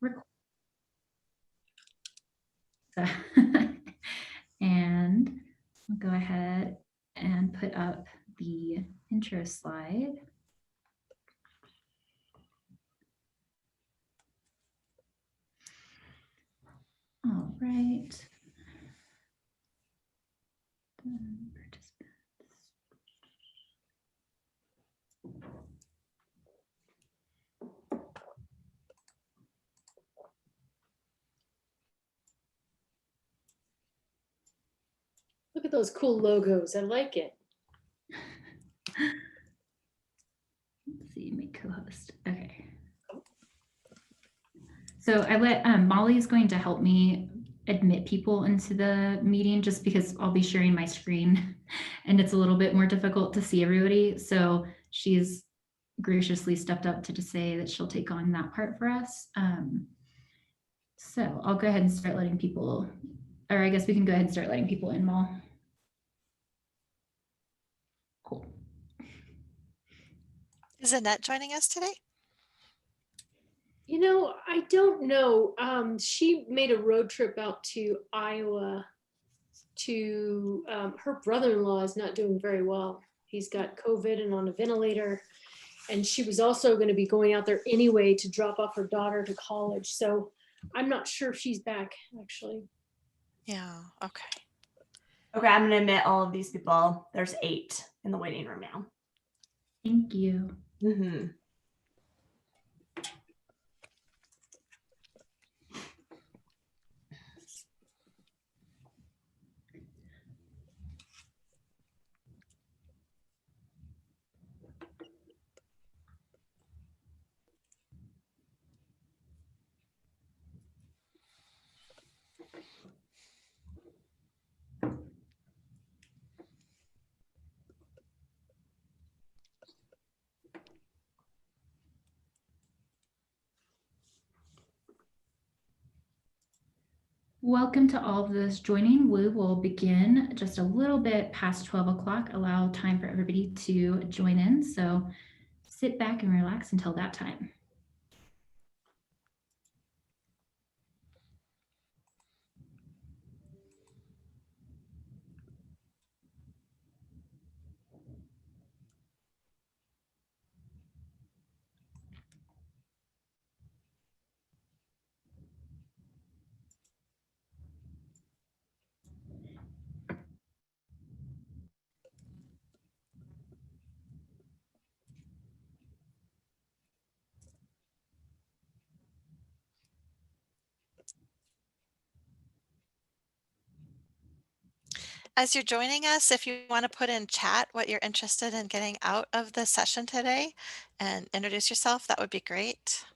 record. And I'll go ahead and put up the intro slide. All right. Look at those cool logos. I like it. Let's see, make co-host. Okay. So I let Molly is going to help me admit people into the meeting just because I'll be sharing my screen and it's a little bit more difficult to see everybody. So she's graciously stepped up to just say that she'll take on that part for us. So I'll go ahead and start letting people, or I guess we can go ahead and start letting people in, Mal. Cool. Is Annette joining us today? You know, I don't know. She made a road trip out to Iowa to, her brother-in-law is not doing very well. He's got COVID and on a ventilator. And she was also going to be going out there anyway to drop off her daughter to college. So I'm not sure if she's back, actually. Yeah, okay. Okay, I'm going to admit all of these people. There's 8 in the waiting room now. Thank you. Mm-hmm. Welcome to all of those joining. We will begin just a little bit past 12 o'clock, allow time for everybody to join in. So sit back and relax until that time. As you're joining us, if you want to put in chat what you're interested in getting out of the session today and introduce yourself, that would be great.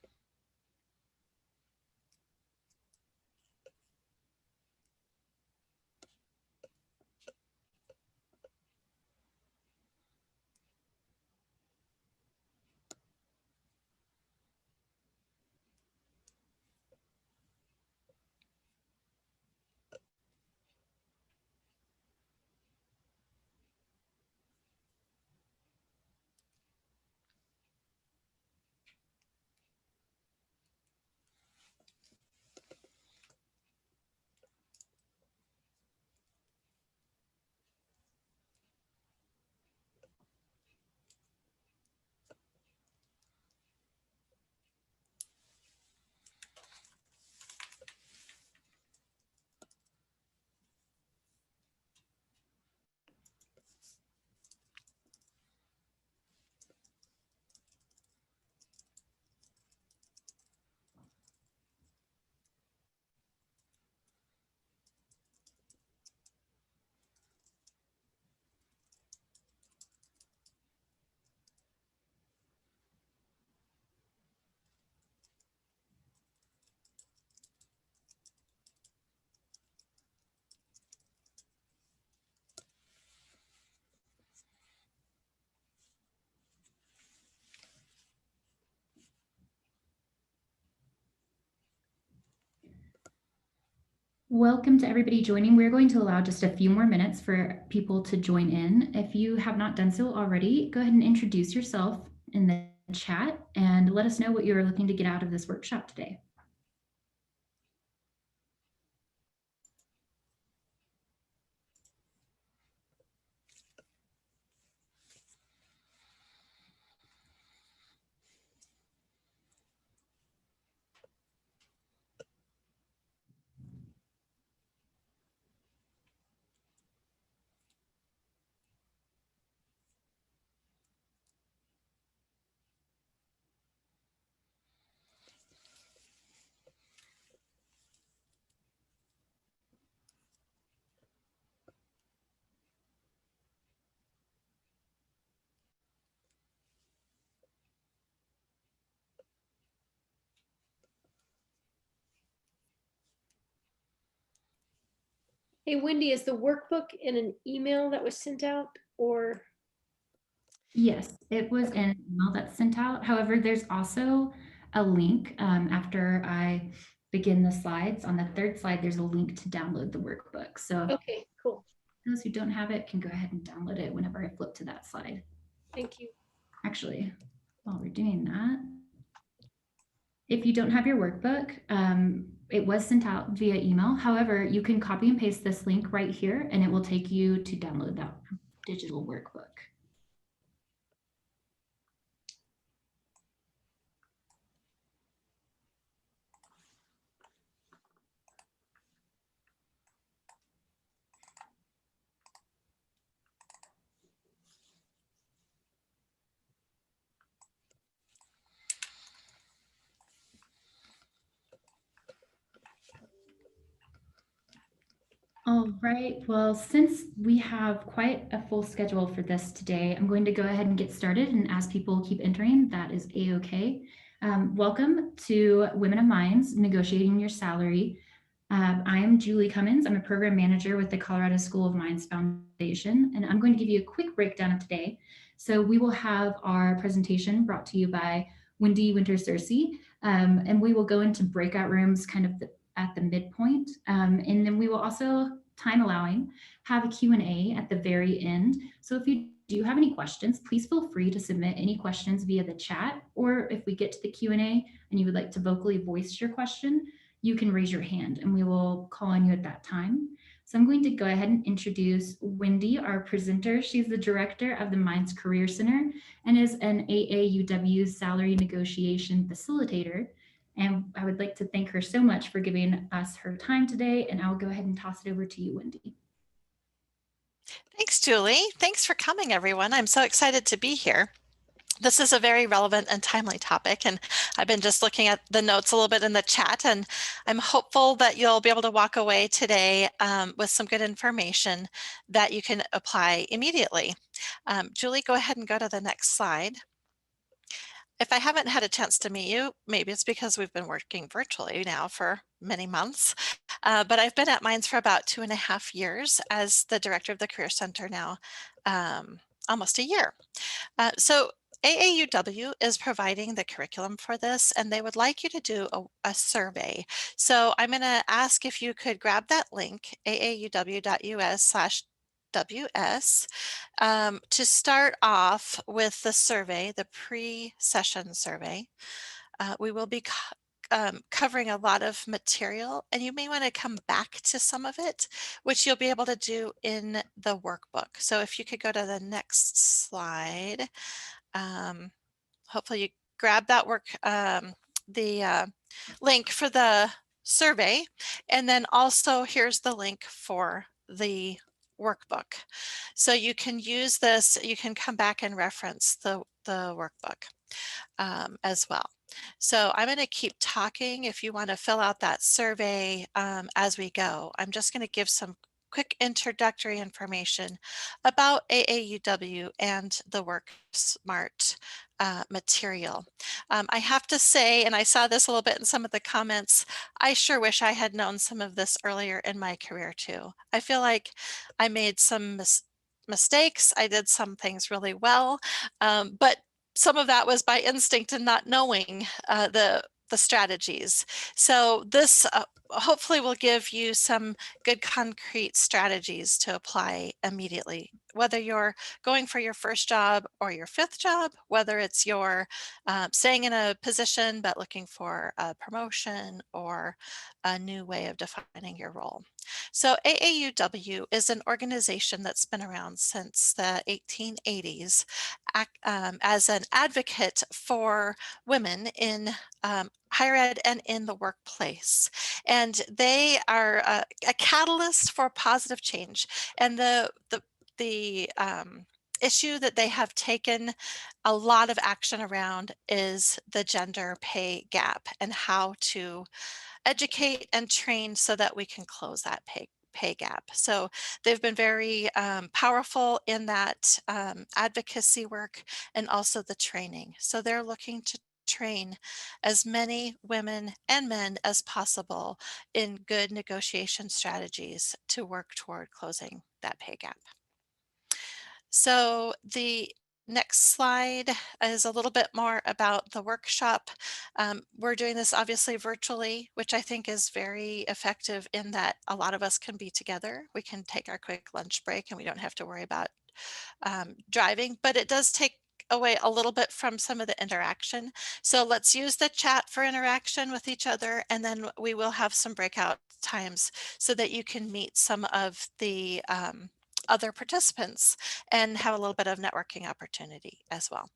Welcome to everybody joining. We're going to allow just a few more minutes for people to join in. If you have not done so already, go ahead and introduce yourself in the chat and let us know what you're looking to get out of this workshop today. Hey, Wendy, is the workbook in an email that was sent out or? Yes, it was in an email that's sent out. However, there's also a link after I begin the slides. On the third slide, there's a link to download the workbook. So Okay, cool. those who don't have it can go ahead and download it whenever I flip to that slide. Thank you. Actually, while we're doing that, if you don't have your workbook, it was sent out via email. However, you can copy and paste this link right here and it will take you to download that digital workbook. All right, well, since we have quite a full schedule for this today, I'm going to go ahead and get started, and as people keep entering, that is a-okay. Welcome to Women of Mines, Negotiating Your Salary. I am Julie Cummins. I'm a program manager with the Colorado School of Mines Foundation, and I'm going to give you a quick breakdown of today. So we will have our presentation brought to you by Wendy Winter-Searcy, and we will go into breakout rooms kind of at the midpoint. And then we will also, time allowing, have a Q&A at the very end. So if you do have any questions, please feel free to submit any questions via the chat, or if we get to the Q&A and you would like to vocally voice your question, you can raise your hand and we will call on you at that time. So I'm going to go ahead and introduce Wendy, our presenter. She's the director of the Mines Career Center and is an AAUW salary negotiation facilitator. And I would like to thank her so much for giving us her time today. And I'll go ahead and toss it over to you, Wendy. Thanks, Julie. Thanks for coming, everyone. I'm so excited to be here. This is a very relevant and timely topic, and I've been just looking at the notes a little bit in the chat, and I'm hopeful that you'll be able to walk away today with some good information that you can apply immediately. Julie, go ahead and go to the next slide. If I haven't had a chance to meet you, maybe it's because we've been working virtually now for many months, but I've been at Mines for about 2.5 years as the director of the Career Center now, almost a year. So AAUW is providing the curriculum for this, and they would like you to do a survey. So I'm going to ask if you could grab that link, aauw.us/WS, to start off with the survey, the pre-session survey. We will be covering a lot of material, and you may want to come back to some of it, which you'll be able to do in the workbook. So if you could go to the next slide. Hopefully you grab that the link for the survey, and then also here's the link for the workbook. So you can use this, you can come back and reference the workbook as well. So I'm going to keep talking if you want to fill out that survey as we go. I'm just going to give some quick introductory information about AAUW and the Work Smart material. I have to say, and I saw this a little bit in some of the comments, I sure wish I had known some of this earlier in my career too. I feel like I made some mistakes. I did some things really well, but some of that was by instinct and not knowing the strategies. So this hopefully will give you some good concrete strategies to apply immediately, whether you're going for your first job or your fifth job, whether it's you're staying in a position but looking for a promotion or a new way of defining your role. So AAUW is an organization that's been around since the 1880s as an advocate for women in higher ed and in the workplace. And they are a catalyst for positive change. And the issue that they have taken a lot of action around is the gender pay gap and how to educate and train so that we can close that pay gap. So they've been very powerful in that advocacy work and also the training. So they're looking to train as many women and men as possible in good negotiation strategies to work toward closing that pay gap. So the next slide is a little bit more about the workshop. We're doing this obviously virtually, which I think is very effective in that a lot of us can be together. We can take our quick lunch break and we don't have to worry about driving, but it does take away a little bit from some of the interaction. So let's use the chat for interaction with each other, and then we will have some breakout times so that you can meet some of the other participants and have a little bit of networking opportunity as well.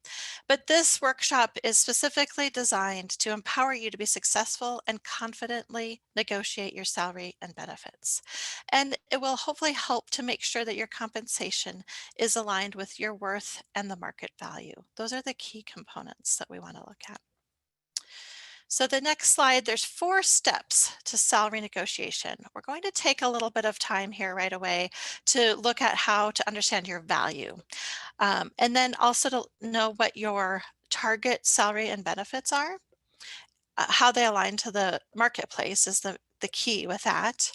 But this workshop is specifically designed to empower you to be successful and confidently negotiate your salary and benefits. And it will hopefully help to make sure that your compensation is aligned with your worth and the market value. Those are the key components that we want to look at. So the next slide, there's 4 steps to salary negotiation. We're going to take a little bit of time here right away to look at how to understand your value. And then also to know what your target salary and benefits are. How they align to the marketplace is the key with that.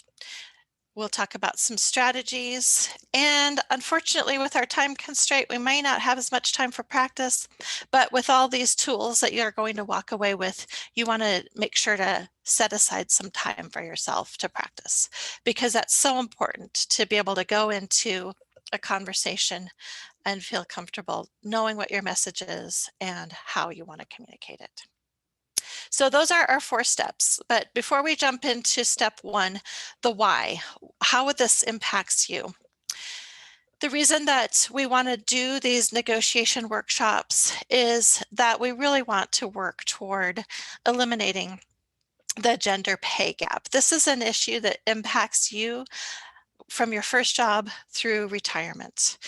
We'll talk about some strategies, and unfortunately with our time constraint, we may not have as much time for practice, but with all these tools that you're going to walk away with, you want to make sure to set aside some time for yourself to practice, because that's so important to be able to go into a conversation and feel comfortable knowing what your message is and how you want to communicate it. So those are our 4 steps. But before we jump into step 1, the why, how would this impacts you? The reason that we want to do these negotiation workshops is that we really want to work toward eliminating the gender pay gap. This is an issue that impacts you from your first job through retirement.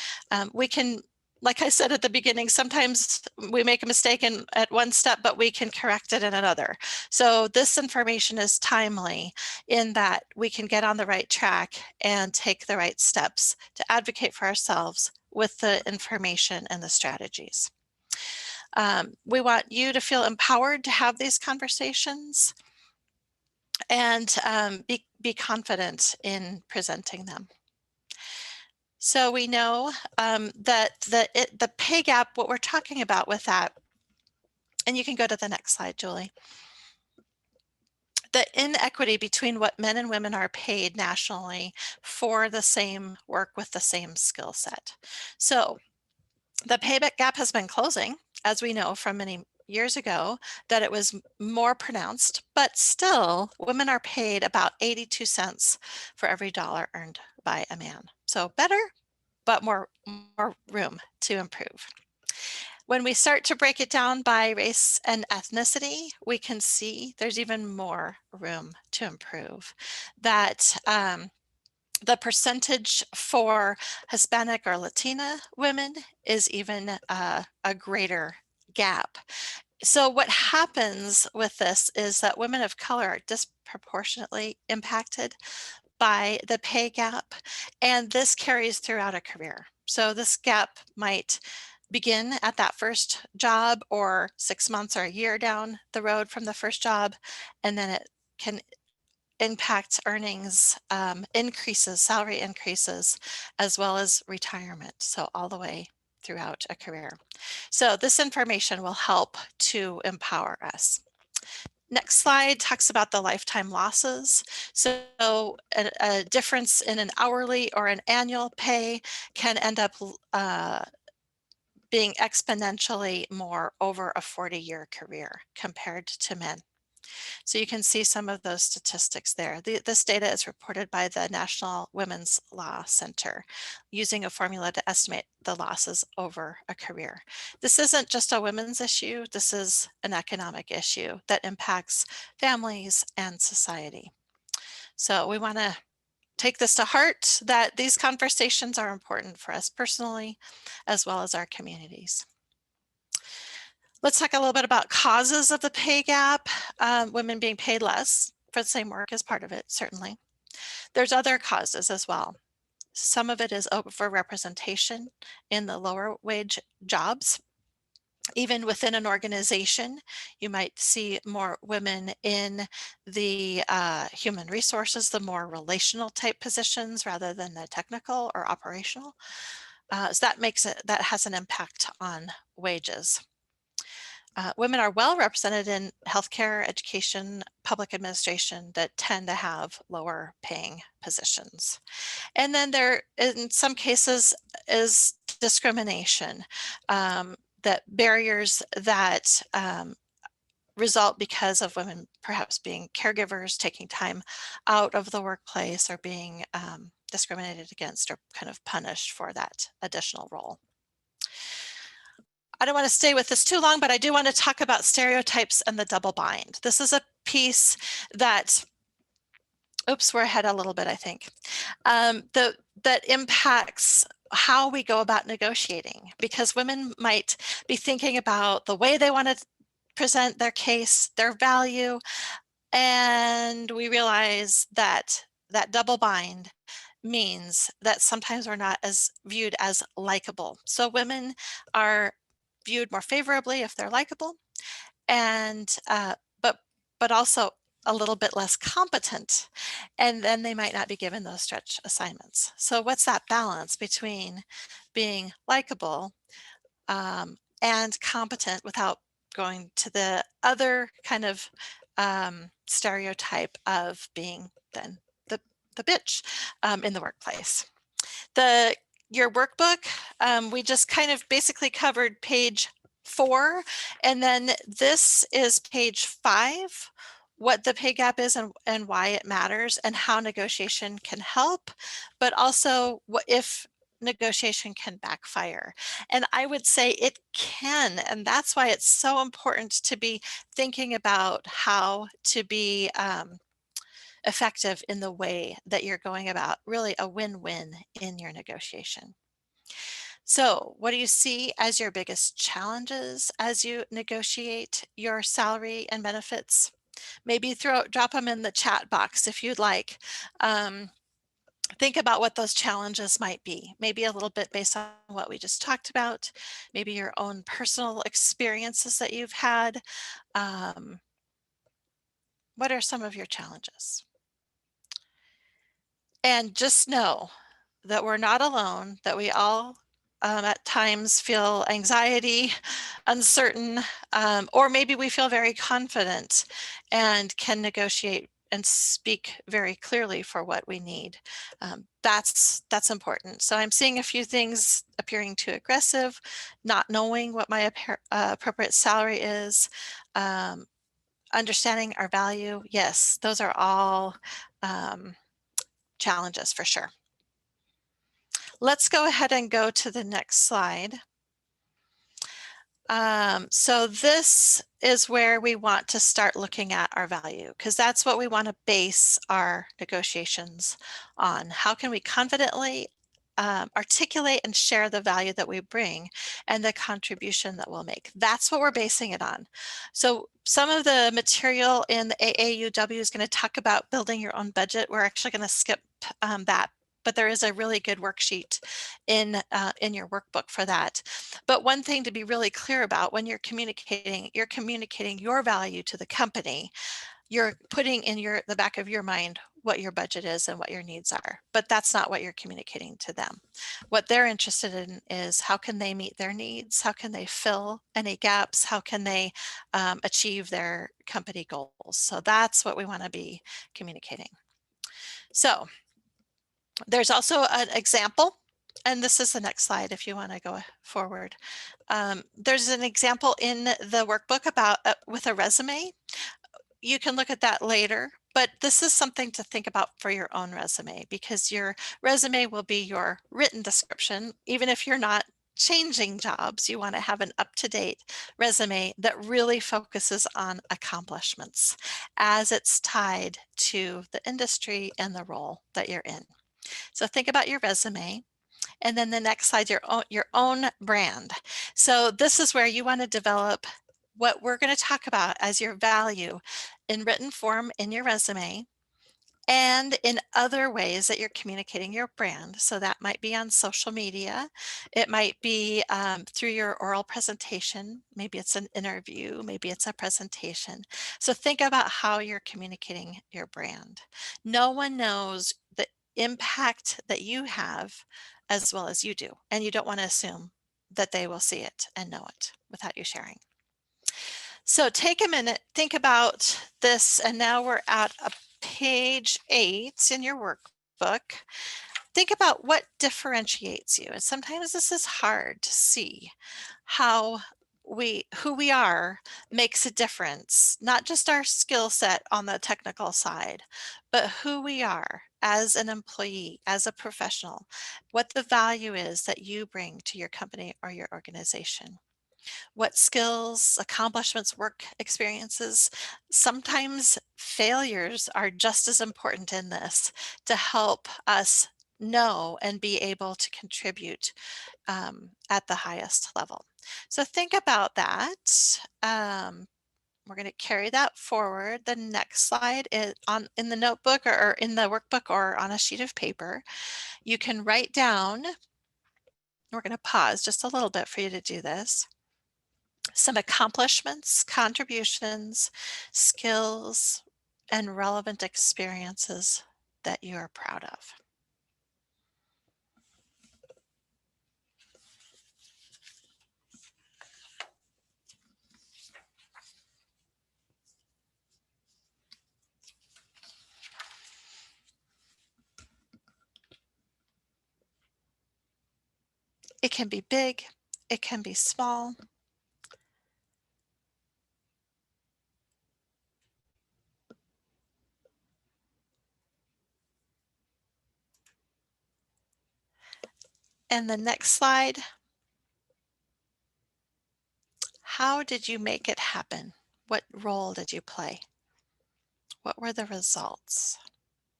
We can, like I said at the beginning, sometimes we make a mistake at one step, but we can correct it in another. So this information is timely in that we can get on the right track and take the right steps to advocate for ourselves with the information and the strategies. We want you to feel empowered to have these conversations and be confident in presenting them. So we know that the pay gap, what we're talking about with that, and you can go to the next slide, Julie. The inequity between what men and women are paid nationally for the same work with the same skill set. So the pay gap has been closing, as we know from many years ago, that it was more pronounced, but still women are paid about 82 cents for every dollar earned by a man. So better, but more room to improve. When we start to break it down by race and ethnicity, we can see there's even more room to improve. That the percentage for Hispanic or Latina women is even a greater gap. So what happens with this is that women of color are disproportionately impacted by the pay gap, and this carries throughout a career. So this gap might begin at that first job or 6 months or a year down the road from the first job, and then it can impact earnings increases, salary increases, as well as retirement. So all the way throughout a career. So this information will help to empower us. Next slide talks about the lifetime losses. So a difference in an hourly or an annual pay can end up being exponentially more over a 40-year career compared to men. So you can see some of those statistics there. This data is reported by the National Women's Law Center using a formula to estimate the losses over a career. This isn't just a women's issue, this is an economic issue that impacts families and society. So we want to take this to heart that these conversations are important for us personally, as well as our communities. Let's talk a little bit about causes of the pay gap. Women being paid less for the same work is part of it, certainly. There's other causes as well. Some of it is overrepresentation in the lower wage jobs. Even within an organization, you might see more women in the human resources, the more relational type positions rather than the technical or operational. So that has an impact on wages. Women are well represented in healthcare, education, public administration that tend to have lower paying positions. And then there, in some cases, is discrimination, that barriers that result because of women perhaps being caregivers, taking time out of the workplace, or being discriminated against or kind of punished for that additional role. I don't want to stay with this too long, but I do want to talk about stereotypes and the double bind. This is a piece that, oops, we're ahead a little bit, I think, that impacts how we go about negotiating, because women might be thinking about the way they want to present their case, their value, and we realize that that double bind means that sometimes we're not as viewed as likable. So women are viewed more favorably if they're likable, and but also a little bit less competent, and then they might not be given those stretch assignments. So what's that balance between being likable and competent without going to the other kind of stereotype of being then the bitch in the workplace? Your workbook, we just kind of basically covered page 4, and then this is page 5, what the pay gap is and why it matters, and how negotiation can help, but also what if negotiation can backfire. And I would say it can, and that's why it's so important to be thinking about how to be effective in the way that you're going about really a win-win in your negotiation. So what do you see as your biggest challenges as you negotiate your salary and benefits? Maybe drop them in the chat box if you'd like. Think about what those challenges might be. Maybe a little bit based on what we just talked about, maybe your own personal experiences that you've had. What are some of your challenges? And just know that we're not alone, that we all at times feel anxiety, uncertain, or maybe we feel very confident and can negotiate and speak very clearly for what we need. That's important. So I'm seeing a few things appearing too aggressive, not knowing what my appropriate salary is, understanding our value. Yes, those are all challenges for sure. Let's go ahead and go to the next slide. So this is where we want to start looking at our value, because that's what we want to base our negotiations on. How can we confidently articulate and share the value that we bring and the contribution that we'll make? That's what we're basing it on. So some of the material in the AAUW is going to talk about building your own budget. We're actually going to skip that, but there is a really good worksheet in your workbook for that. But one thing to be really clear about when you're communicating your value to the company. You're putting in the back of your mind what your budget is and what your needs are, but that's not what you're communicating to them. What they're interested in is how can they meet their needs? How can they fill any gaps? How can they achieve their company goals? So that's what we want to be communicating. So there's also an example, and this is the next slide if you want to go forward. There's an example in the workbook about with a resume. You can look at that later, but this is something to think about for your own resume, because your resume will be your written description. Even if you're not changing jobs, you want to have an up-to-date resume that really focuses on accomplishments as it's tied to the industry and the role that you're in. So think about your resume. And then the next slide, your own brand. So this is where you want to develop what we're going to talk about as your value in written form in your resume, and in other ways that you're communicating your brand. So that might be on social media. It might be through your oral presentation. Maybe it's an interview, maybe it's a presentation. So think about how you're communicating your brand. No one knows the impact that you have as well as you do, and you don't want to assume that they will see it and know it without you sharing. So take a minute, think about this, and now we're at page 8 in your workbook. Think about what differentiates you. And sometimes this is hard to see how who we are makes a difference, not just our skill set on the technical side, but who we are as an employee, as a professional, what the value is that you bring to your company or your organization. What skills, accomplishments, work experiences, sometimes failures are just as important in this to help us know and be able to contribute at the highest level. So think about that. We're going to carry that forward. The next slide is in the notebook or in the workbook or on a sheet of paper. You can write down, we're going to pause just a little bit for you to do this, some accomplishments, contributions, skills, and relevant experiences that you are proud of. It can be big, it can be small. And the next slide, how did you make it happen? What role did you play? What were the results?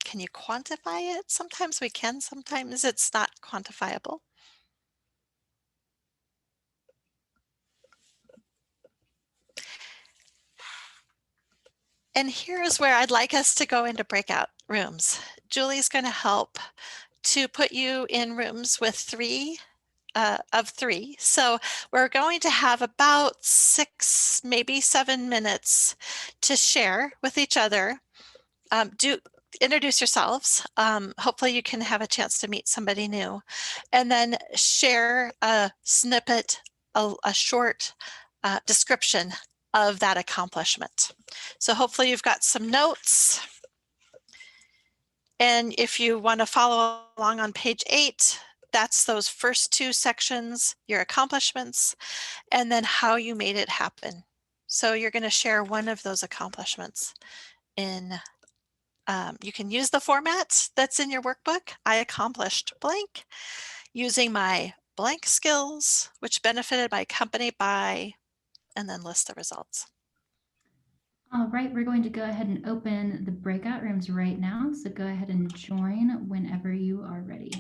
Can you quantify it? Sometimes we can, sometimes it's not quantifiable. And here's where I'd like us to go into breakout rooms. Julie's going to help to put you in rooms with three. So we're going to have about 6, maybe 7 minutes to share with each other. Do introduce yourselves. Hopefully you can have a chance to meet somebody new, and then share a snippet, a short description of that accomplishment. So hopefully you've got some notes. And if you want to follow along on page 8, that's those first 2 sections, your accomplishments, and then how you made it happen. So you're going to share one of those accomplishments in, you can use the format that's in your workbook. I accomplished blank using my blank skills, which benefited my company by, and then list the results. All right, we're going to go ahead and open the breakout rooms right now. So go ahead and join whenever you are ready.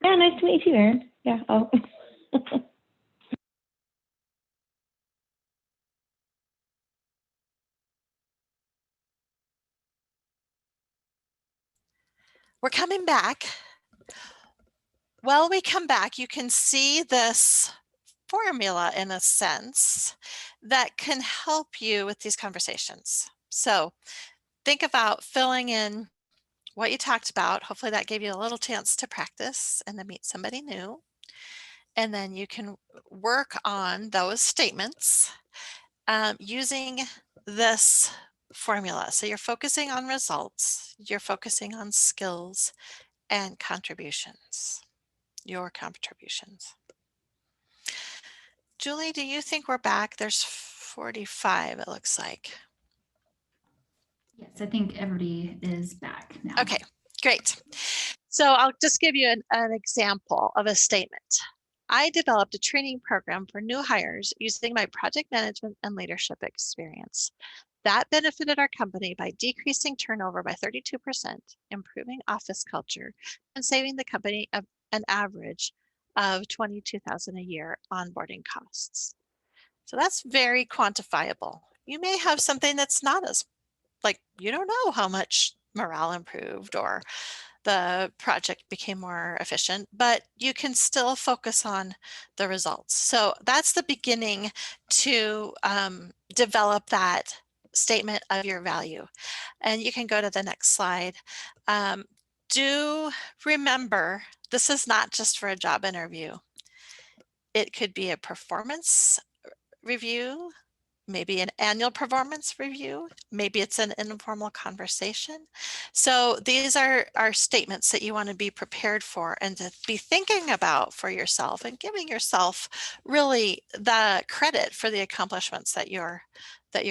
Yeah, nice to meet you, Erin. Yeah. Oh. We're coming back. While we come back, you can see this formula in a sense that can help you with these conversations. So think about filling in what you talked about. Hopefully that gave you a little chance to practice and to meet somebody new. And then you can work on those statements using this formula. So you're focusing on results, you're focusing on skills and contributions, your contributions. Julie, do you think we're back? There's 45, it looks like. Yes, I think everybody is back now. Okay, great. So I'll just give you an example of a statement. I developed a training program for new hires using my project management and leadership experience. That benefited our company by decreasing turnover by 32%, improving office culture, and saving the company an average of $22,000 a year onboarding costs. So that's very quantifiable. You may have something that's not as, like, you don't know how much morale improved or the project became more efficient, but you can still focus on the results. So that's the beginning to develop that statement of your value. And you can go to the next slide. Do remember, this is not just for a job interview. It could be a performance review, maybe an annual performance review, maybe it's an informal conversation. So these are statements that you want to be prepared for and to be thinking about for yourself and giving yourself really the credit for the accomplishments that you're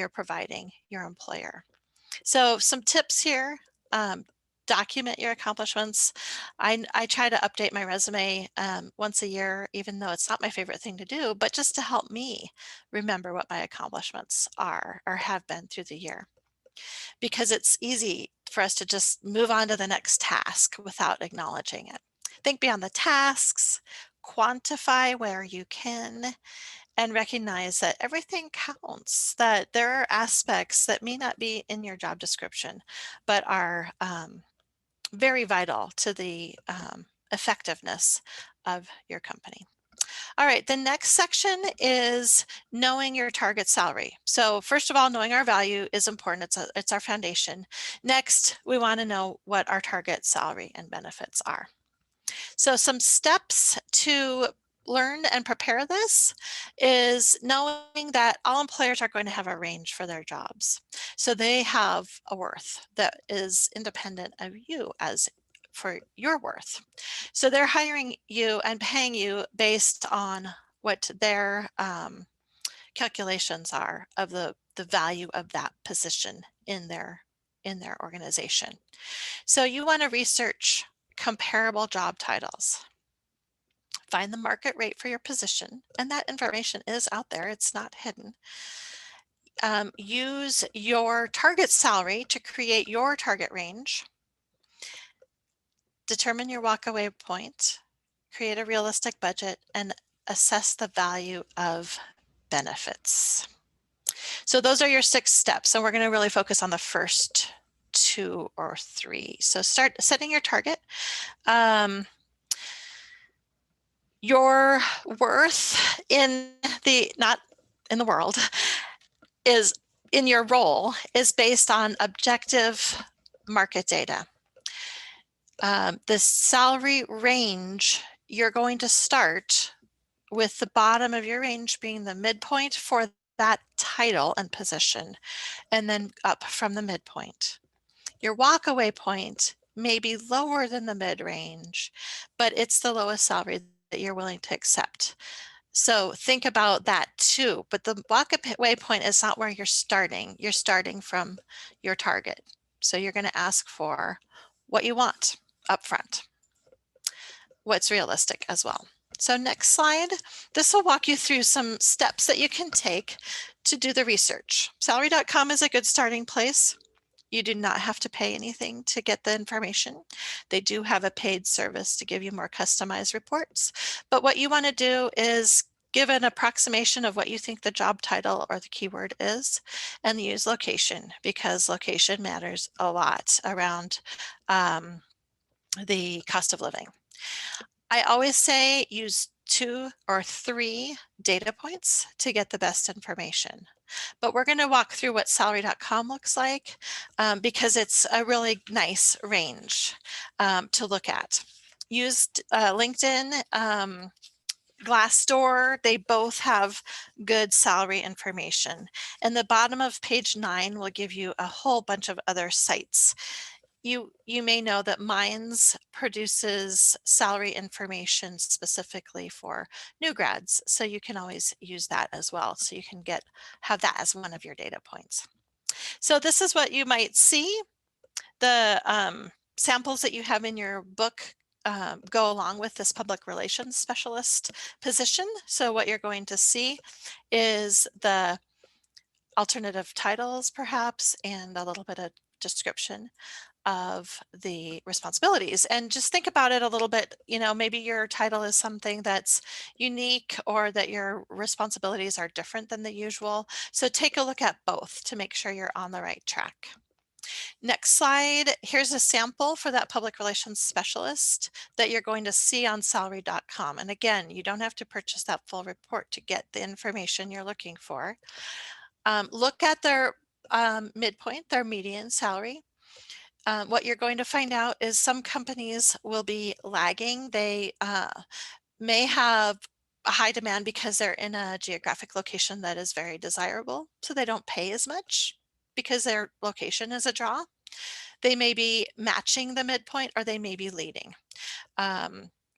providing your employer. So some tips here. Document your accomplishments. I try to update my resume once a year, even though it's not my favorite thing to do, but just to help me remember what my accomplishments are or have been through the year. Because it's easy for us to just move on to the next task without acknowledging it. Think beyond the tasks, quantify where you can, and recognize that everything counts, that there are aspects that may not be in your job description, but are very vital to the effectiveness of your company. All right, the next section is knowing your target salary. So first of all, knowing our value is important. It's our foundation. Next, we want to know what our target salary and benefits are. So some steps to learn and prepare this is knowing that all employers are going to have a range for their jobs. So they have a worth that is independent of you as for your worth. So they're hiring you and paying you based on what their calculations are of the value of that position in their organization. So you want to research comparable job titles. Find the market rate for your position, and that information is out there, it's not hidden. Use your target salary to create your target range. Determine your walkaway point, create a realistic budget, and assess the value of benefits. So those are your 6 steps, and we're going to really focus on the first 2 or 3. So start setting your target. Your worth not in the world, is in your role is based on objective market data. The salary range, you're going to start with the bottom of your range being the midpoint for that title and position, and then up from the midpoint. Your walkaway point may be lower than the mid-range, but it's the lowest salary that you're willing to accept. So think about that too, but the walkaway point is not where you're starting. You're starting from your target. So you're going to ask for what you want up front, what's realistic as well. So next slide, this will walk you through some steps that you can take to do the research. Salary.com is a good starting place. You do not have to pay anything to get the information. They do have a paid service to give you more customized reports. But what you want to do is give an approximation of what you think the job title or the keyword is, and use location, because location matters a lot around the cost of living. I always say use 2 or 3 data points to get the best information. But we're going to walk through what salary.com looks like because it's a really nice range to look at. Used LinkedIn, Glassdoor, they both have good salary information. And the bottom of page 9 will give you a whole bunch of other sites. You may know that Minds produces salary information specifically for new grads, so you can always use that as well. So you can have that as one of your data points. So this is what you might see. The samples that you have in your book go along with this public relations specialist position. So what you're going to see is the alternative titles perhaps, and a little bit of description of the responsibilities. And just think about it a little bit, maybe your title is something that's unique or that your responsibilities are different than the usual. So take a look at both to make sure you're on the right track. Next slide, here's a sample for that public relations specialist that you're going to see on salary.com. And again, you don't have to purchase that full report to get the information you're looking for. Look at their midpoint, their median salary. What you're going to find out is some companies will be lagging. They may have a high demand because they're in a geographic location that is very desirable, so they don't pay as much because their location is a draw. They may be matching the midpoint, or they may be leading.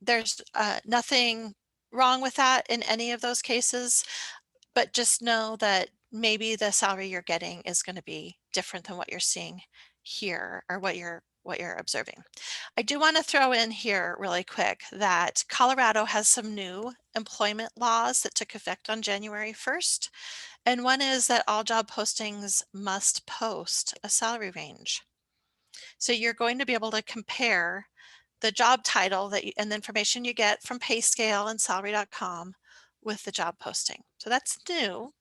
There's nothing wrong with that in any of those cases, but just know that maybe the salary you're getting is going to be different than what you're seeing here, or what you're observing. I do want to throw in here really quick that Colorado has some new employment laws that took effect on January 1st. And one is that all job postings must post a salary range. So you're going to be able to compare the job title and the information you get from PayScale and salary.com with the job posting. So that's new.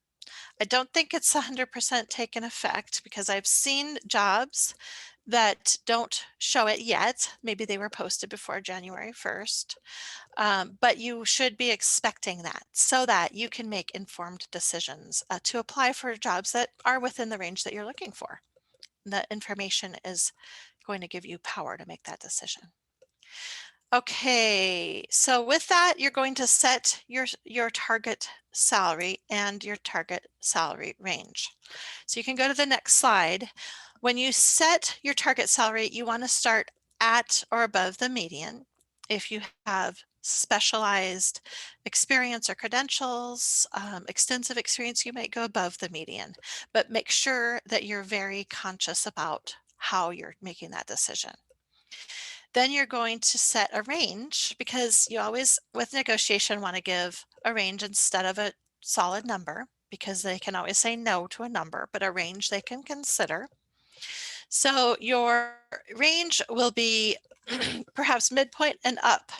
I don't think it's 100% taken effect, because I've seen jobs that don't show it yet. Maybe they were posted before January 1st, but you should be expecting that so that you can make informed decisions to apply for jobs that are within the range that you're looking for. The information is going to give you power to make that decision. Okay, so with that, you're going to set your target salary and your target salary range. So you can go to the next slide. When you set your target salary, you want to start at or above the median. If you have specialized experience or credentials, extensive experience, you might go above the median, but make sure that you're very conscious about how you're making that decision. Then you're going to set a range, because you always, with negotiation, want to give a range instead of a solid number, because they can always say no to a number, but a range they can consider. So your range will be perhaps midpoint and up.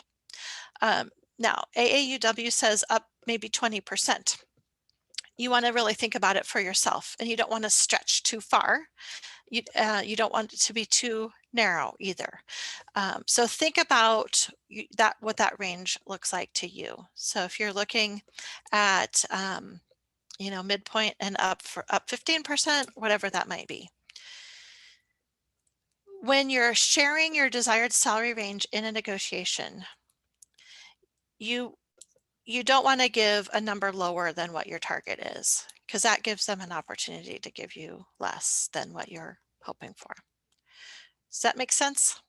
Now, AAUW says up maybe 20%. You want to really think about it for yourself, and you don't want to stretch too far. You don't want it to be too narrow either. So think about what that range looks like to you. So if you're looking at midpoint and up 15%, whatever that might be. When you're sharing your desired salary range in a negotiation, you don't want to give a number lower than what your target is, because that gives them an opportunity to give you less than what you're hoping for. Does that make sense?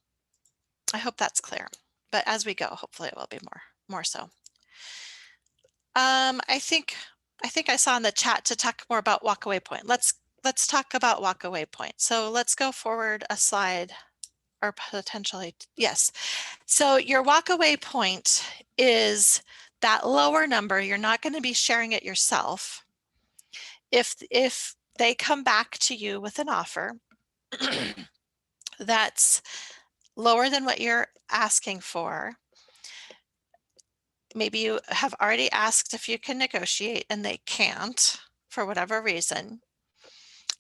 I hope that's clear, but as we go, hopefully it will be more so. I think I saw in the chat to talk more about walkaway point. Let's talk about walkaway point. So let's go forward a slide, or potentially, yes. So your walkaway point is that lower number. You're not going to be sharing it yourself. If they come back to you with an offer that's lower than what you're asking for. Maybe you have already asked if you can negotiate and they can't for whatever reason,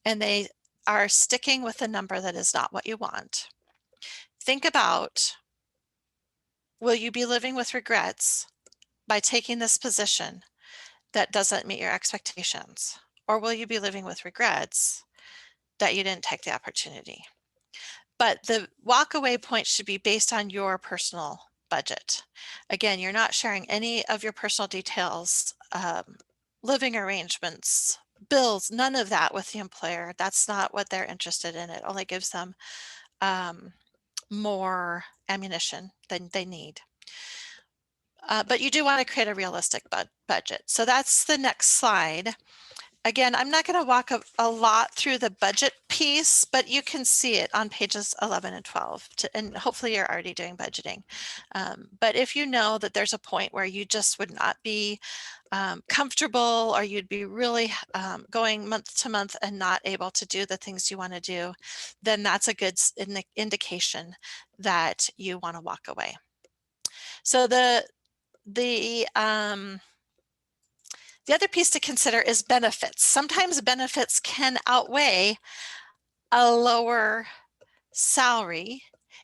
and they are sticking with a number that is not what you want. Think about, will you be living with regrets by taking this position that doesn't meet your expectations? Or will you be living with regrets that you didn't take the opportunity? But the walkaway point should be based on your personal budget. Again, you're not sharing any of your personal details, living arrangements, bills, none of that with the employer. That's not what they're interested in. It only gives them more ammunition than they need. But you do want to create a realistic budget. So that's the next slide. Again, I'm not going to walk a lot through the budget piece, but you can see it on pages 11 and 12, and hopefully you're already doing budgeting. But if you know that there's a point where you just would not be comfortable, or you'd be really going month to month and not able to do the things you want to do, then that's a good indication that you want to walk away. So the other piece to consider is benefits. Sometimes benefits can outweigh a lower salary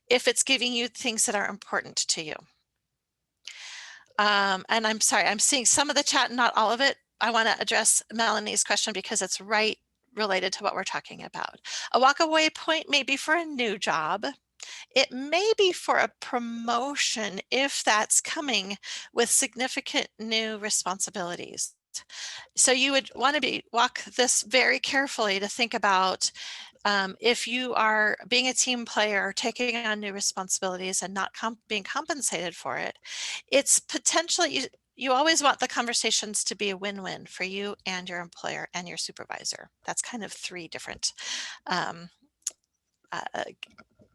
if it's giving you things that are important to you. And I'm sorry, I'm seeing some of the chat, not all of it. I want to address Melanie's question because it's right related to what we're talking about. A walkaway point may be for a new job. It may be for a promotion if that's coming with significant new responsibilities. So you would want to walk this very carefully to think about if you are being a team player, taking on new responsibilities and not being compensated for it, it's potentially, you always want the conversations to be a win-win for you and your employer and your supervisor. That's kind of three different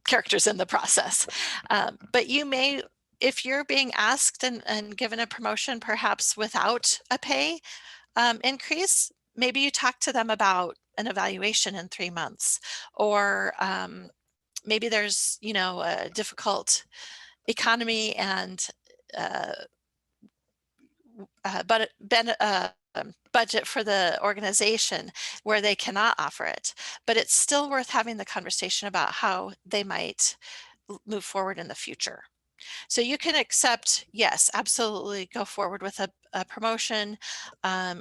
characters in the process. But you may, if you're being asked and given a promotion, perhaps without a pay increase, maybe you talk to them about an evaluation in 3 months, or maybe there's, you know, a difficult economy and budget for the organization where they cannot offer it, but it's still worth having the conversation about how they might move forward in the future. So you can accept, yes, absolutely go forward with a promotion,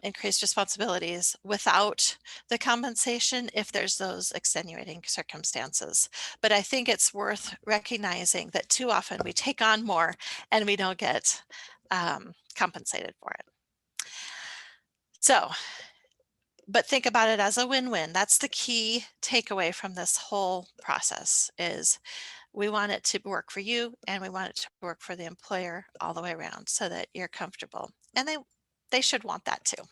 increased responsibilities without the compensation if there's those extenuating circumstances. But I think it's worth recognizing that too often we take on more and we don't get compensated for it. So, but think about it as a win-win. That's the key takeaway from this whole process is we want it to work for you and we want it to work for the employer all the way around so that you're comfortable. And they should want that too.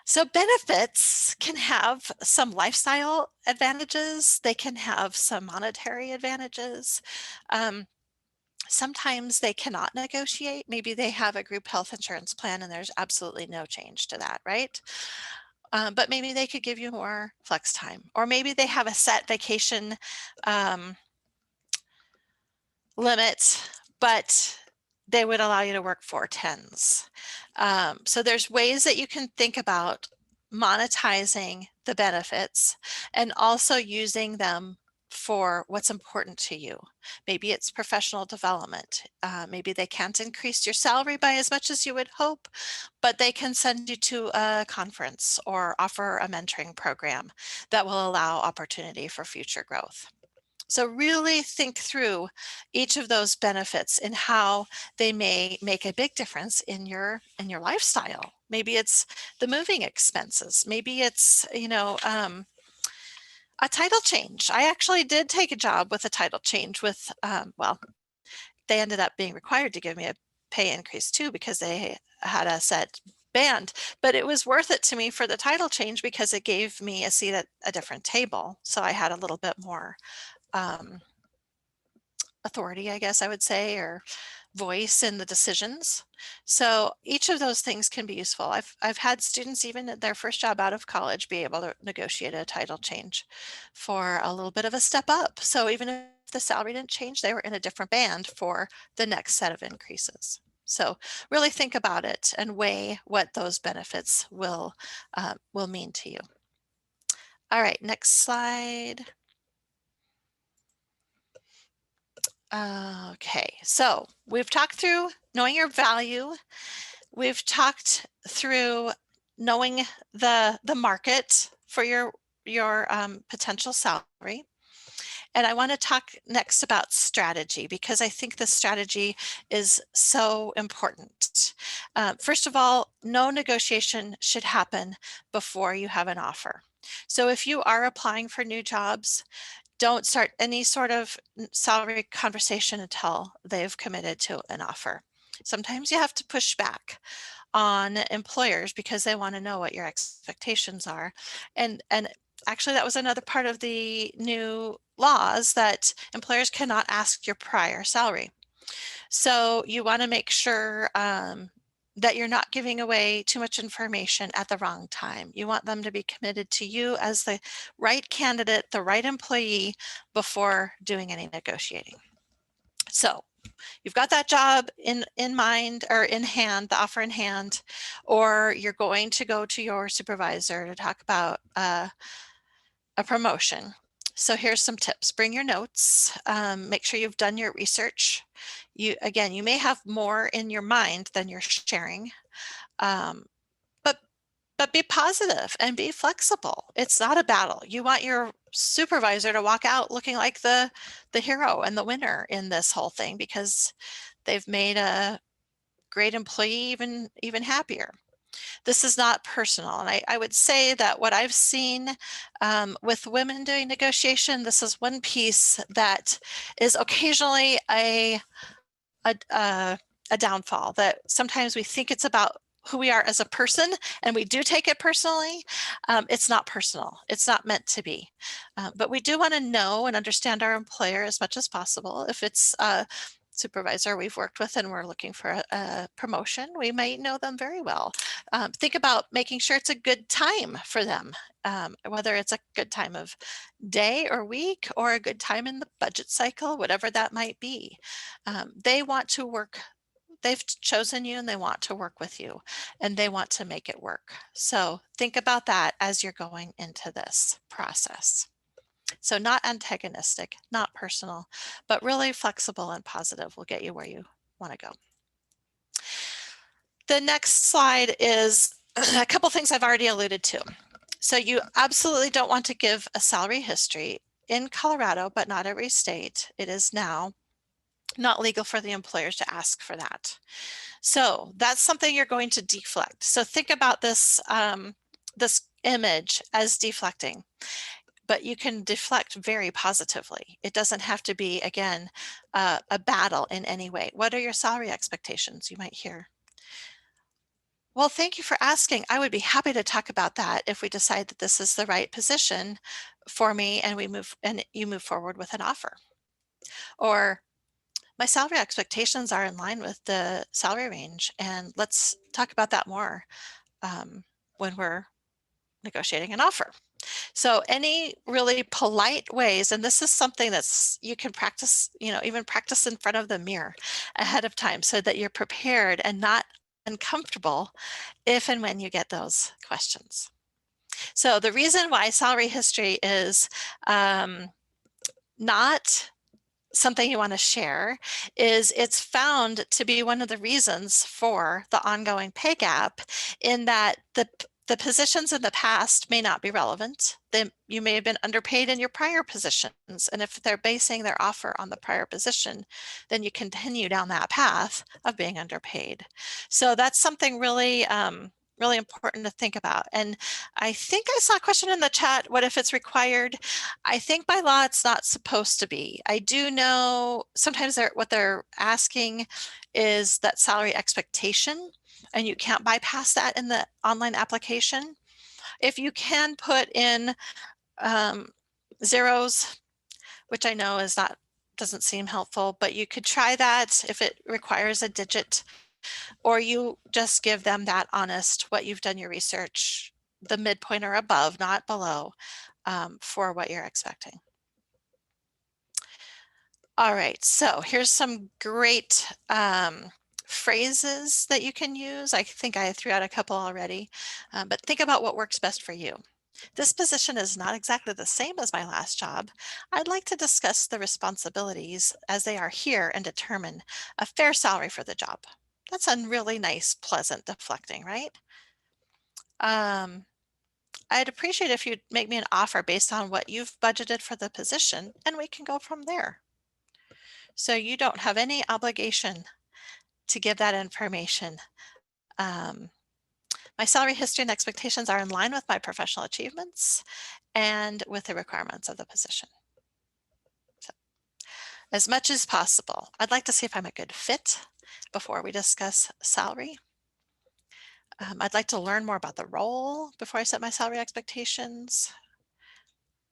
So benefits can have some lifestyle advantages. They can have some monetary advantages. Sometimes they cannot negotiate. Maybe they have a group health insurance plan and there's absolutely no change to that, right? But maybe they could give you more flex time, or maybe they have a set vacation limit, but they would allow you to work 4/10s. So there's ways that you can think about monetizing the benefits and also using them for what's important to you. Maybe it's professional development. Maybe they can't increase your salary by as much as you would hope, but they can send you to a conference or offer a mentoring program that will allow opportunity for future growth. So really think through each of those benefits and how they may make a big difference in your lifestyle. Maybe it's the moving expenses. Maybe it's, you know, a title change. I actually did take a job with a title change with, well, they ended up being required to give me a pay increase too because they had a set band, but it was worth it to me for the title change because it gave me a seat at a different table. So I had a little bit more authority, I guess I would say, or voice in the decisions. So each of those things can be useful. I've had students even at their first job out of college be able to negotiate a title change for a little bit of a step up. So even if the salary didn't change, they were in a different band for the next set of increases. So really think about it and weigh what those benefits will mean to you. All right, next slide. Okay, so we've talked through knowing your value. We've talked through knowing the market for your potential salary. And I want to talk next about strategy, because I think the strategy is so important. First of all, no negotiation should happen before you have an offer. So if you are applying for new jobs, don't start any sort of salary conversation until they've committed to an offer. Sometimes you have to push back on employers because they want to know what your expectations are. And actually that was another part of the new laws, that employers cannot ask your prior salary. So you want to make sure that you're not giving away too much information at the wrong time. You want them to be committed to you as the right candidate, the right employee, before doing any negotiating. So you've got that job in mind, or in hand, the offer in hand, or you're going to go to your supervisor to talk about a promotion. So here's some tips. Bring your notes. Make sure you've done your research. You may have more in your mind than you're sharing, but be positive and be flexible. It's not a battle. You want your supervisor to walk out looking like the hero and the winner in this whole thing, because they've made a great employee even happier. This is not personal. And I would say that what I've seen with women doing negotiation, this is one piece that is occasionally a downfall, that sometimes we think it's about who we are as a person, and we do take it personally. It's not personal. It's not meant to be. But we do want to know and understand our employer as much as possible. If it's a supervisor we've worked with and we're looking for a promotion, we might know them very well. Think about making sure it's a good time for them, whether it's a good time of day or week, or a good time in the budget cycle, whatever that might be. They want to work. They've chosen you and they want to work with you, and they want to make it work. So think about that as you're going into this process. So not antagonistic, not personal, but really flexible and positive will get you where you want to go. The next slide is a couple things I've already alluded to. So you absolutely don't want to give a salary history. In Colorado, but not every state, it is now not legal for the employers to ask for that. So that's something you're going to deflect. So think about this, this image as deflecting, but you can deflect very positively. It doesn't have to be, again, a battle in any way. What are your salary expectations, you might hear? Well, thank you for asking. I would be happy to talk about that if we decide that this is the right position for me and you move forward with an offer. Or my salary expectations are in line with the salary range, and let's talk about that more when we're negotiating an offer. So any really polite ways, and this is something that's you can practice, even practice in front of the mirror ahead of time, so that you're prepared and not uncomfortable if and when you get those questions. So the reason why salary history is not something you want to share is it's found to be one of the reasons for the ongoing pay gap, in that the positions in the past may not be relevant. You may have been underpaid in your prior positions, and if they're basing their offer on the prior position, then you continue down that path of being underpaid. So that's something really really important to think about. And I think I saw a question in the chat, what if it's required? I think by law it's not supposed to be. I do know sometimes what they're asking is that salary expectation, and you can't bypass that in the online application. If you can put in zeros, which I know is not doesn't seem helpful, but you could try that if it requires a digit, or you just give them that honest, what you've done your research, the midpoint or above, not below, for what you're expecting. All right, so here's some great phrases that you can use. I think I threw out a couple already, but think about what works best for you. This position is not exactly the same as my last job. I'd like to discuss the responsibilities as they are here and determine a fair salary for the job. That's a really nice, pleasant deflecting, right? I'd appreciate if you'd make me an offer based on what you've budgeted for the position, and we can go from there. So you don't have any obligation to give that information. My salary history and expectations are in line with my professional achievements and with the requirements of the position. So, as much as possible, I'd like to see if I'm a good fit before we discuss salary. I'd like to learn more about the role before I set my salary expectations.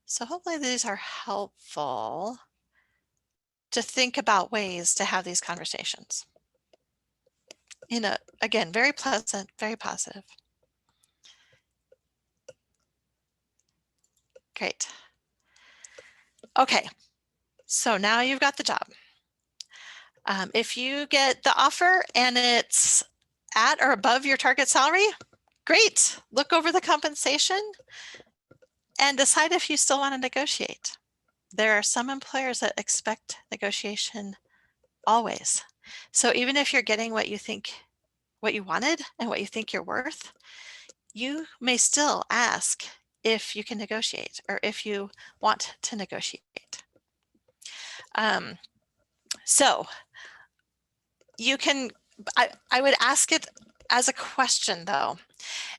So hopefully these are helpful to think about ways to have these conversations. Again, very pleasant, very positive. Great. Okay, so now you've got the job. If you get the offer and it's at or above your target salary, great. Look over the compensation and decide if you still want to negotiate. There are some employers that expect negotiation always. So even if you're getting what you think, what you wanted and what you think you're worth, you may still ask if you can negotiate or if you want to negotiate. So you can, I would ask it as a question though.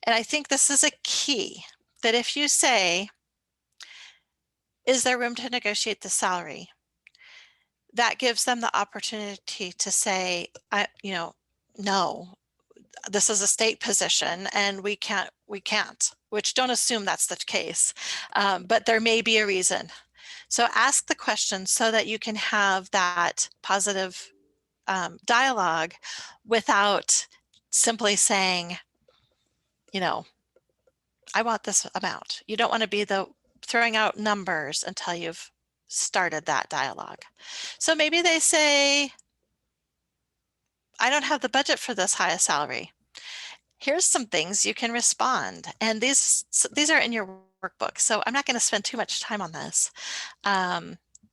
And I think this is a key, that if you say, is there room to negotiate the salary? That gives them the opportunity to say, no, this is a state position and we can't, which don't assume that's the case, but there may be a reason. So ask the question so that you can have that positive dialogue without simply saying, I want this amount. You don't want to be throwing out numbers until you've started that dialogue. So maybe they say, I don't have the budget for this high salary. Here's some things you can respond. And these are in your workbook, so I'm not going to spend too much time on this.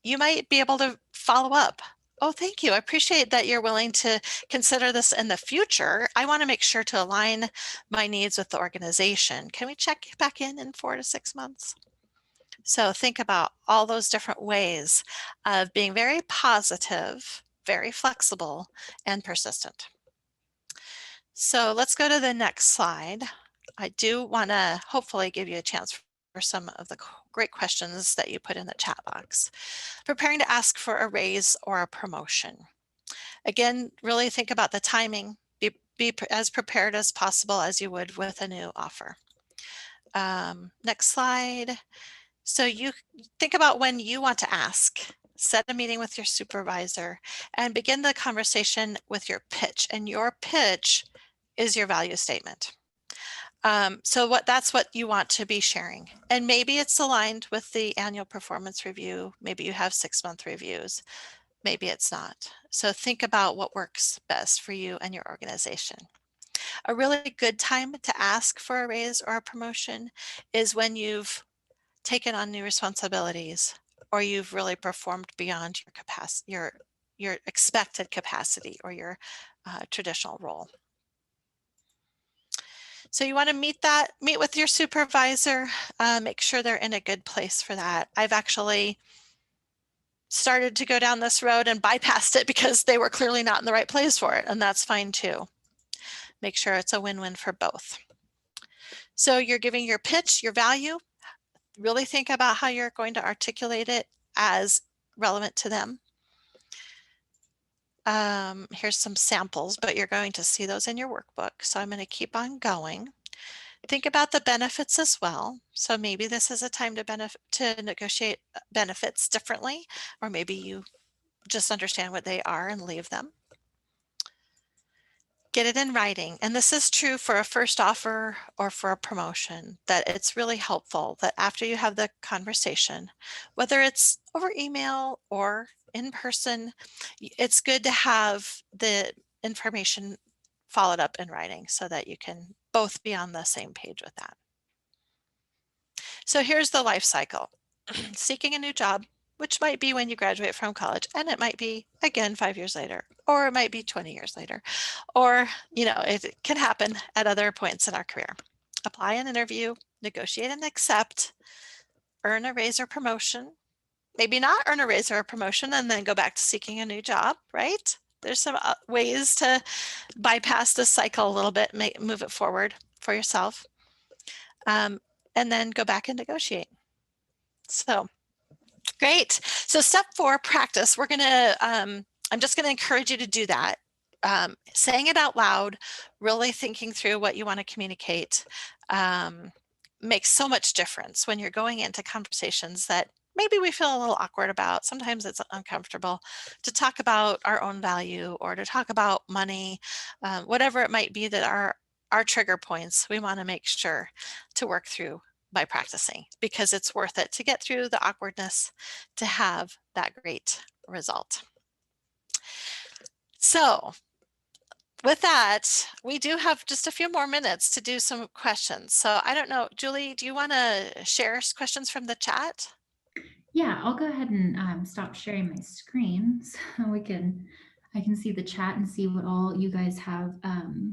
You might be able to follow up. Oh, thank you. I appreciate that you're willing to consider this in the future. I want to make sure to align my needs with the organization. Can we check back in 4 to 6 months? So think about all those different ways of being very positive, very flexible, and persistent. So let's go to the next slide. I do want to hopefully give you a chance for some of the great questions that you put in the chat box. Preparing to ask for a raise or a promotion. Again, really think about the timing. Be as prepared as possible as you would with a new offer. Next slide. So you think about when you want to ask. Set a meeting with your supervisor and begin the conversation with your pitch. And your pitch is your value statement. So that's what you want to be sharing. And maybe it's aligned with the annual performance review. Maybe you have 6-month reviews. Maybe it's not. So think about what works best for you and your organization. A really good time to ask for a raise or a promotion is when you've taken on new responsibilities or you've really performed beyond your capacity, your expected capacity or your traditional role. So you want to meet with your supervisor, make sure they're in a good place for that. I've actually started to go down this road and bypassed it because they were clearly not in the right place for it, and that's fine too. Make sure it's a win-win for both. So you're giving your pitch, your value. Really think about how you're going to articulate it as relevant to them. Here's some samples, but you're going to see those in your workbook. So I'm going to keep on going. Think about the benefits as well. So maybe this is a time to negotiate benefits differently, or maybe you just understand what they are and leave them. Get it in writing. And this is true for a first offer or for a promotion, that it's really helpful that after you have the conversation, whether it's over email or in person, it's good to have the information followed up in writing so that you can both be on the same page with that. So here's the life cycle. Seeking a new job, which might be when you graduate from college, and it might be again 5 years later, or it might be 20 years later, or it can happen at other points in our career. Apply an interview, negotiate and accept, earn a raise or promotion, maybe not earn a raise or a promotion and then go back to seeking a new job, right? There's some ways to bypass this cycle a little bit, move it forward for yourself, and then go back and negotiate. So great. So step 4, practice. We're going to, I'm just going to encourage you to do that. Saying it out loud, really thinking through what you want to communicate makes so much difference when you're going into conversations that maybe we feel a little awkward about. Sometimes it's uncomfortable to talk about our own value or to talk about money, whatever it might be that our trigger points, we want to make sure to work through by practicing, because it's worth it to get through the awkwardness to have that great result. So with that, we do have just a few more minutes to do some questions. So I don't know, Julie, do you want to share questions from the chat? Yeah, I'll go ahead and stop sharing my screen so I can see the chat and see what all you guys have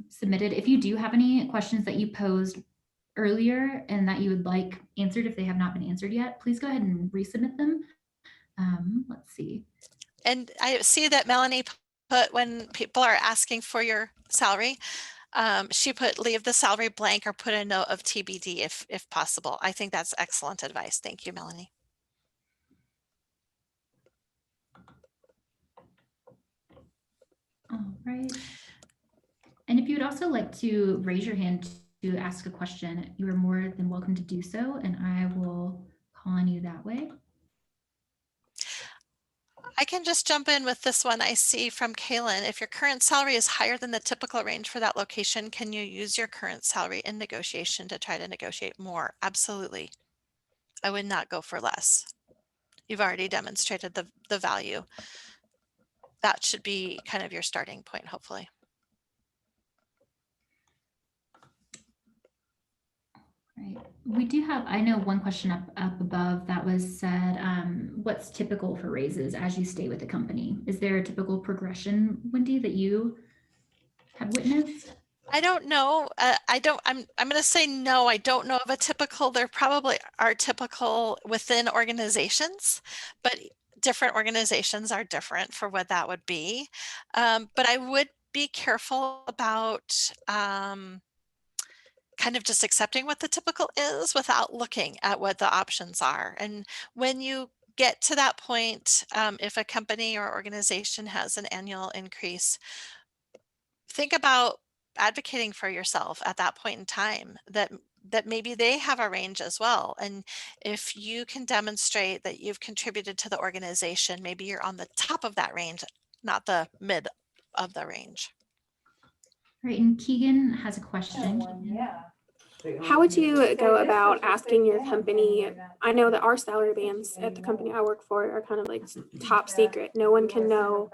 submitted. If you do have any questions that you posed earlier and that you would like answered, if they have not been answered yet, please go ahead and resubmit them. Let's see. And I see that Melanie put, when people are asking for your salary, she put leave the salary blank or put a note of TBD if possible. I think that's excellent advice. Thank you, Melanie. All right. And if you would also like to raise your hand to ask a question, you are more than welcome to do so, and I will call on you that way. I can just jump in with this one I see from Kaylin. If your current salary is higher than the typical range for that location, can you use your current salary in negotiation to try to negotiate more? Absolutely. I would not go for less. You've already demonstrated the value. That should be kind of your starting point, hopefully. Right. We do have, I know one question up above that was said, what's typical for raises as you stay with the company? Is there a typical progression, Wendy, that you have witnessed? I don't know. I'm going to say no. I don't know of a typical. There probably are typical within organizations, but different organizations are different for what that would be. But I would be careful about kind of just accepting what the typical is without looking at what the options are. And when you get to that point, if a company or organization has an annual increase, think about advocating for yourself at that point in time, that maybe they have a range as well. And if you can demonstrate that you've contributed to the organization, maybe you're on the top of that range, not the mid of the range. Right, and Keegan has a question. How would you go about asking your company? I know that our salary bands at the company I work for are kind of like top secret. No one can know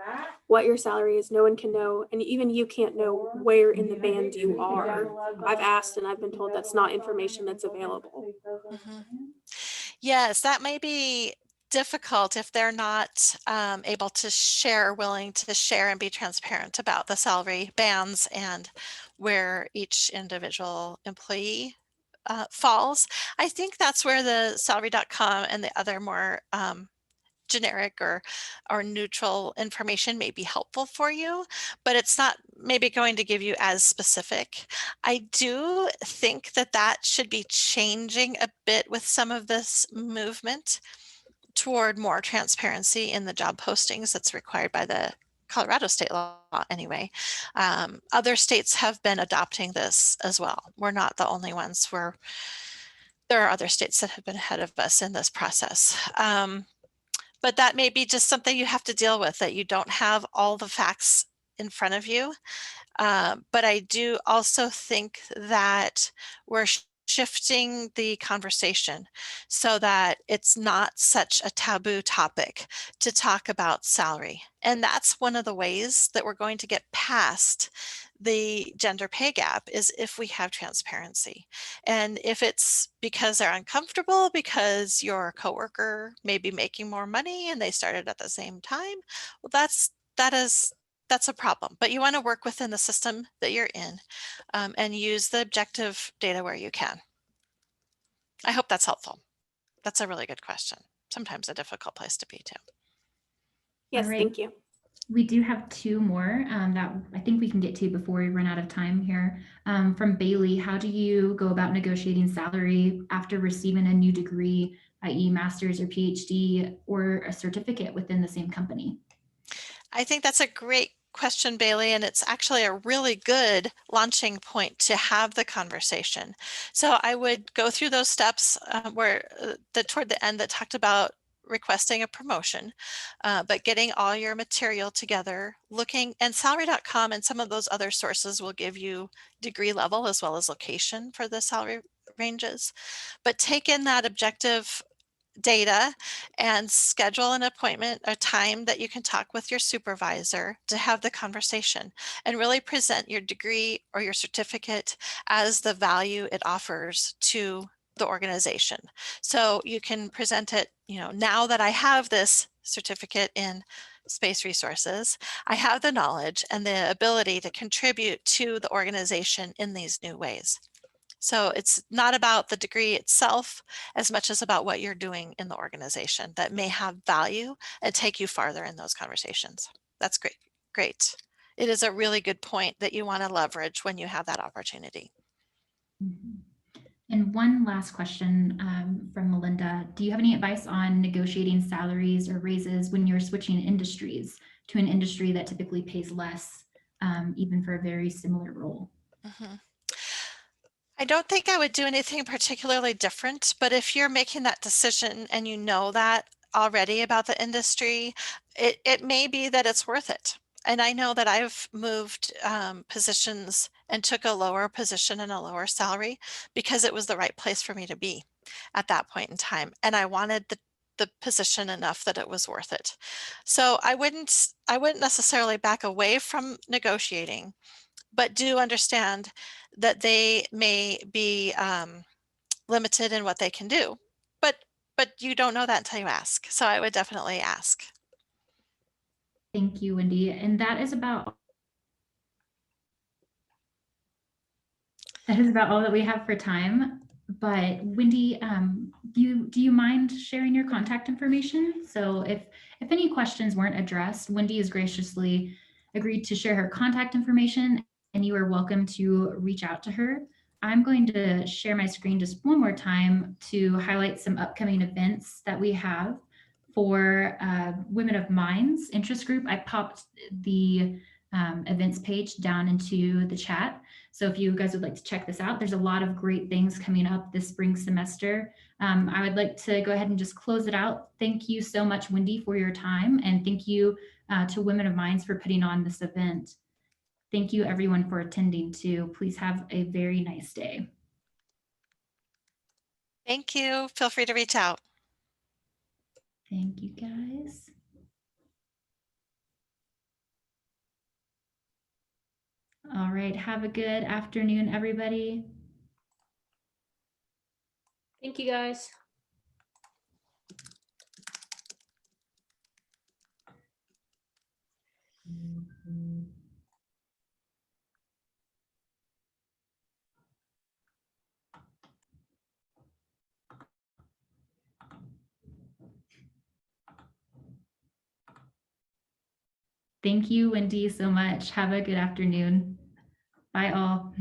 what your salary is. No one can know, and even you can't know where in the band you are. I've asked and I've been told that's not information that's available. Mm-hmm. Yes, that may be difficult if they're not able to share, willing to share and be transparent about the salary bands and where each individual employee falls. I think that's where the salary.com and the other more generic or neutral information may be helpful for you, but it's not maybe going to give you as specific. I do think that should be changing a bit with some of this movement toward more transparency in the job postings that's required by the Colorado state law anyway. Other states have been adopting this as well. We're not the only ones. There are other states that have been ahead of us in this process. but that may be just something you have to deal with, that you don't have all the facts in front of you. But I do also think that we're shifting the conversation so that it's not such a taboo topic to talk about salary. And that's one of the ways that we're going to get past the gender pay gap, is if we have transparency. And if it's because they're uncomfortable because your coworker may be making more money and they started at the same time, well, that's a problem. But you want to work within the system that you're in, and use the objective data where you can. I hope that's helpful. That's a really good question. Sometimes a difficult place to be too. Yes, right. thank you. We do have two more that I think we can get to before we run out of time here. From Bailey, how do you go about negotiating salary after receiving a new degree, i.e. master's or PhD, or a certificate within the same company? I think that's a great question, Bailey, and it's actually a really good launching point to have the conversation. So I would go through those steps toward the end that talked about requesting a promotion, but getting all your material together, looking, and salary.com and some of those other sources will give you degree level as well as location for the salary ranges. But take in that objective data and schedule an appointment, a time that you can talk with your supervisor to have the conversation and really present your degree or your certificate as the value it offers to the organization. So you can present it, now that I have this certificate in space resources, I have the knowledge and the ability to contribute to the organization in these new ways. So it's not about the degree itself as much as about what you're doing in the organization that may have value and take you farther in those conversations. That's great. Great. It is a really good point that you want to leverage when you have that opportunity. Mhm. And one last question from Melinda. Do you have any advice on negotiating salaries or raises when you're switching industries to an industry that typically pays less, even for a very similar role? Mm-hmm. I don't think I would do anything particularly different, but if you're making that decision and you know that already about the industry, it may be that it's worth it. And I know that I've moved positions and took a lower position and a lower salary because it was the right place for me to be at that point in time. And I wanted the position enough that it was worth it. So I wouldn't necessarily back away from negotiating, but do understand that they may be limited in what they can do. But you don't know that until you ask. So I would definitely ask. Thank you, Wendy. And that is about all that we have for time. But Wendy, do you mind sharing your contact information? So if any questions weren't addressed, Wendy has graciously agreed to share her contact information, and you are welcome to reach out to her. I'm going to share my screen just one more time to highlight some upcoming events that we have for Women of Minds interest group. I popped the events page down into the chat. So if you guys would like to check this out, there's a lot of great things coming up this spring semester. I would like to go ahead and just close it out. Thank you so much, Wendy, for your time. And thank you to Women of Minds for putting on this event. Thank you everyone for attending too. Please have a very nice day. Thank you. Feel free to reach out. Thank you guys. All right, have a good afternoon, everybody. Thank you, guys. Thank you, Wendy, so much. Have a good afternoon. Bye all.